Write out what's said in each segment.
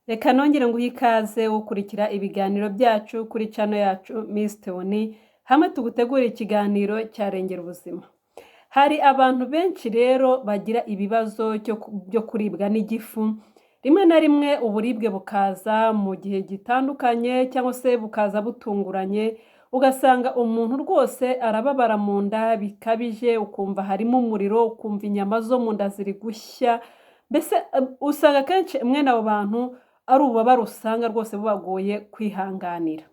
Reka nongere nguhe ikaze ukurikira ibiganiro byacu kuri channel yacu Miss Theonie, hamwe tugutegurira ikiganiro cyarengera ubuzima. Hari abantu benshi rero bagira ibibazo byo kuribwa n'igifu, rimwe na rimwe uburibwe bukaza mu gihe gitandukanye cyangwa se bukaza butunguranye, ugasanga umuntu rwose arababara mu nda bikabije, ukumva harimo umuriro, ukumva inyama zo mu nda ziri gushya, mbese usanga kenshi mwene abo bantu ari ububabare usanga rwose bubagoye kwihanganira,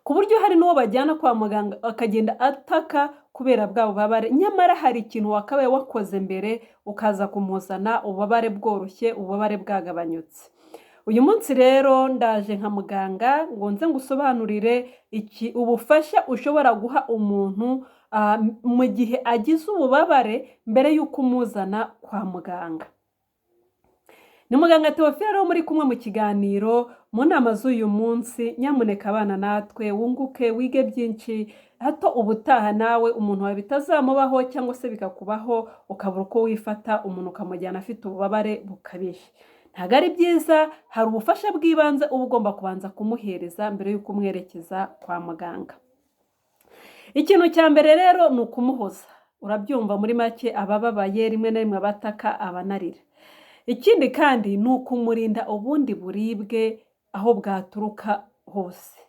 ku buryo hari n'uwo bajyana kwa muganga akagenda ataka kubera bwa bubabare, nyamara hari ikintu wakabaye wakoze mbere ukaza kumuzana ububabare bworoshye, ububabare bwagabanyutse. Uyu munsi rero ndaje nka muganga ngo nze ngusobanurire ubufasha ushobora guha umuntu mu gihe agize ububabare mbere y'uko umuzana kwa muganga. Ni muganga Theophile rero muri kumwe mu kiganiro mu nama z'uyu munsi. Nyamuneka abana natwe wunguke wige byinshi, hato ubutaha nawe umuntu wawe bitazamubaho cyangwa se bikakubaho ukabura uko wifata, umuntu ukamujyana afite ububabare bukabije. Ntabwo ari byiza, hari ubufasha bw'ibanze uba ugomba kubanza kumuhereza mbere y'uko umwerekeza kwa muganga. Ikintu cya mbere rero ni ukumuhoza. Urabyumva muri make, abababaye rimwe na rimwe abataka, abanarira. Ikindi kandi ni ukumurinda ubundi buribwe aho bwaturuka hose.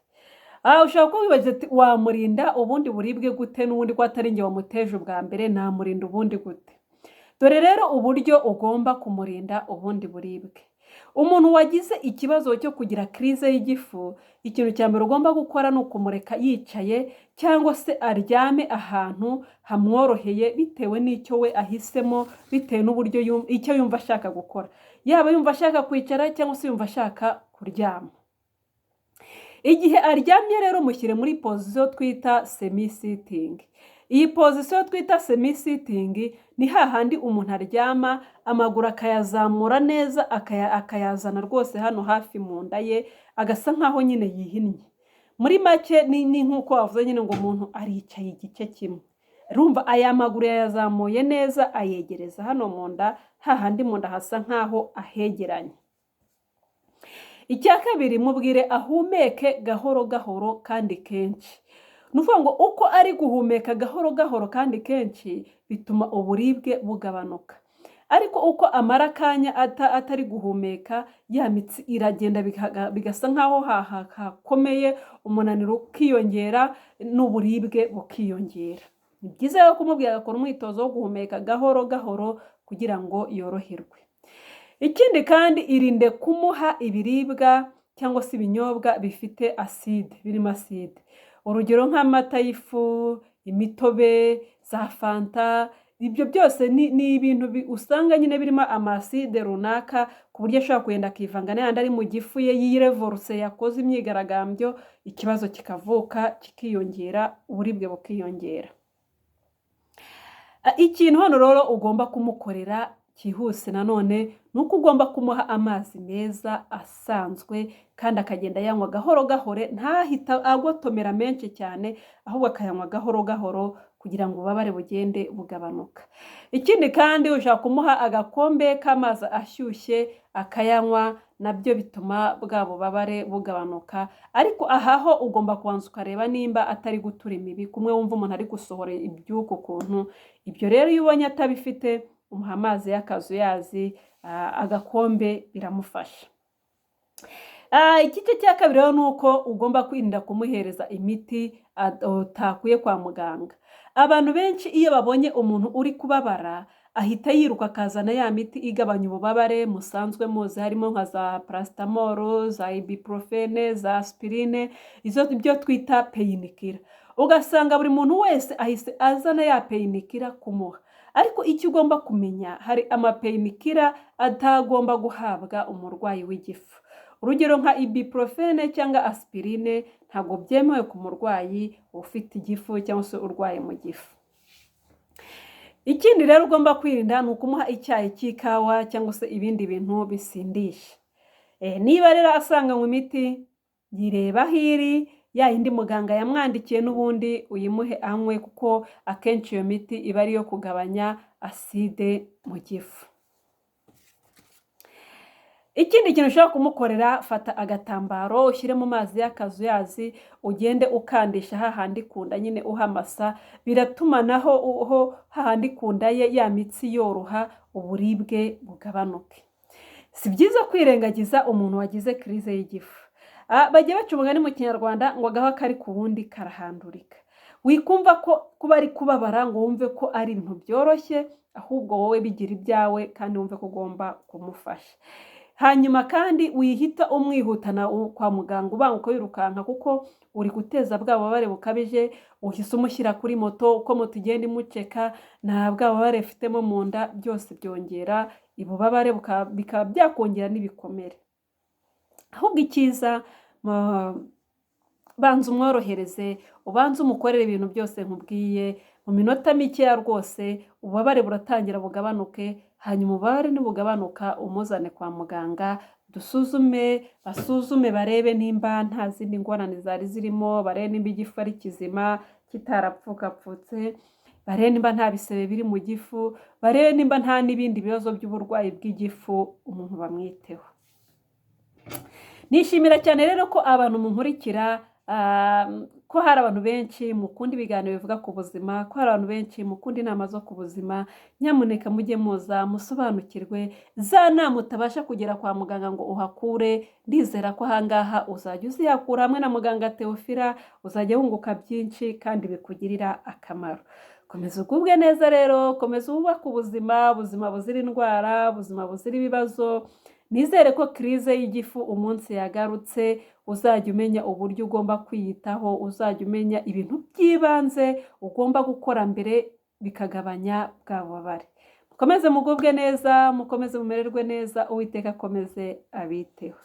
Ushobora kuba wibaza ati wamurinda ubundi buribwe gute n'ubundi ko atari njye wamuteje ubwa mbere, namurinda ubundi gute? Dore rero uburyo ugomba kumurinda ubundi buribwe. Umuntu wagize ikibazo cyo kugira crise y'igifu, ikintu cya mbere ugomba gukora ni ukumureka yicaye cyangwa se aryame ahantu hamworoheye bitewe n'icyo we ahisemo, bitewe n'uburyo icyo yumva ashaka gukora. Yaba yumva ashaka kwicara cyangwa se yumva ashaka kuryama. Igihe aryamye rero mushyire muri position twita semi sitting. Iyi position twita semi sitting ni hahandi umuntu aryama, amaguru akayazamura neza, akayazana rwose hano hafi mu nda ye, agasa nkaho nyine yihinnye. Muri make ni nkuko wavuze nyine ngo umuntu aricaye igice kimwe. Rumva aya maguru yayazamuye neza, ayegereza hano mu nda, hahandi mu nda hasa nkaho ahegeranye. Icya kabiri, mubwire ahumeke gahoro gahoro kandi kenshi. Nuvuga ngo uko ari guhumeka gahoro gahoro kandi kenshi bituma uburibwe bugabanuka. Ariko uko amara akanya atari guhumeka, ya mitsi iragenda bigasa nkaho hakomeye, umunaniro ukiyongera n'uburibwe bukiyongera. Ni byiza yo kumubwira agakora umwitozo wo guhumeka gahoro gahoro kugira ngo yoroherwe. Ikindi kandi irinde kumuha ibiribwa cyangwa se ibinyobwa bifite acide, birimo acide. Urugero nk'amata y'ifu, imitobe, za fanta, ibyo byose ni ibintu usanga nyine birimo amaside runaka, ku buryo ashobora kugenda akivanga n'ayandi ari mu gifu ye yirevoruse, yakoze imyigaragambyo, ikibazo kikavuka kikiyongera, uburibwe bukiyongera. Ikintu hano rero ugomba kumukorera cyihuse nanone ni uko ugomba kumuha amazi meza asanzwe kandi akagenda yanywa gahoro gahoro, ntahita agotomera menshi cyane, ahubwo akayanywa gahoro gahoro kugira ngo ububabare bugende bugabanuka. Ikindi kandi ushaka kumuha agakombe k'amazi ashyushye akayanywa, nabyo bituma bwa bubabare bugabanuka. Ariko ahaho ugomba kubanza ukareba nimba atari gutura imibi, kumwe wumva umuntu ari gusohora ibyuko ukuntu. Ibyo rero iyo ubonye atabifite, umuha amazi y'akazuyazi, agakombe biramufasha. Igice cya kabiri rero ni uko ugomba kwirinda kumuhereza imiti utakuye kwa muganga. Abantu benshi iyo babonye umuntu uri kubabara, ahita yiruka akazana ya miti igabanya ububabare musanzwe muzi, harimo nka za paracetamol, za ibuprofene, za aspirine, izo byo twita painkiller. Ugasanga buri muntu wese ahise azana ya painkiller kumuha. Ariko icyo ugomba kumenya, hari amapainkiller atagomba guhabwa umurwayi w'igifu. Urugero nka ibuprofene cyangwa aspirine ntabwo byemewe ku murwayi ufite igifu cyangwa se urwaye mu gifu. Ikindi rero ugomba kwirinda ni ukumuha icyayi cy'ikawa cyangwa se ibindi bintu bisindisha. Niba rero asanganywe imiti, yireba hiri, ya yindi muganga yamwandikiye n'ubundi uyimuhe anywe, kuko akenshi iyo miti iba ari iyo kugabanya acide mu gifu. Ikindi kintu ushobora kumukorera, fata agatambaro ushyire mu mazi y'akazuyazi ugende ukandisha hahandi ku nda nyine uhamasa, biratuma naho hahandi ku nda ye ya mitsi yoroha, uburibwe bugabanuke. Si byiza kwirengagiza umuntu wagize crise y'igifu. Bagiye baca umugani mu Kinyarwanda ngo agaho kari ku wundi karahandurika. Wikumva ko kuba ari kubabara ngo wumve ko ari ibintu byoroshye, ahubwo wowe bigira ibyawe kandi wumve ko ugomba kumufasha. Hanyuma kandi wihita umwihutana kwa muganga ubanguka wirukanka, kuko uri guteza bwa bubabare bukabije. Uhise umushyira kuri moto, uko moto igenda imuceka nta bwa bubabare afitemo mu nda, byose byongera ububabare bikaba byakongera n'ibikomere. Ahubwo icyiza, banza umworohereze, ubanze umukorere ibintu byose nkubwiye, mu minota mikeya rwose ububabare buratangira bugabanuke. Hanyuma ububabare nibugabanuka umuzane kwa muganga, basuzume barebe nimba nta zindi ngorane zari zirimo, barebe nimba igifu ari kizima kitarapfukapfutse, barebe nimba nta bisebe biri mu gifu, barebe nimba nta n'ibindi bibazo by'uburwayi bw'igifu, umuntu bamwiteho. Nishimira cyane rero ko abantu munkurikira, ko hari abantu benshi mukunda ibiganiro bivuga ku buzima, ko hari abantu benshi mukunda inama zo ku buzima. Nyamuneka mujye muza musobanukirwe za nama utabasha kugera kwa muganga ngo uhakure. Ndizera ko ahangaha uzajya uzihakura hamwe na muganga Theophila, uzajya wunguka byinshi kandi bikugirira akamaro. Komeza ugubwe neza rero, komeza wubake ubuzima buzira indwara, ubuzima buzira ibibazo. Nizere ko crise y'igifu umunsi yagarutse uzajya umenya uburyo ugomba kwiyitaho, uzajya umenya ibintu by'ibanze ugomba gukora mbere bikagabanya bwa bubabare. Mukomeze mugubwe neza, mukomeze mumererwe neza, Uwiteka akomeze abiteho.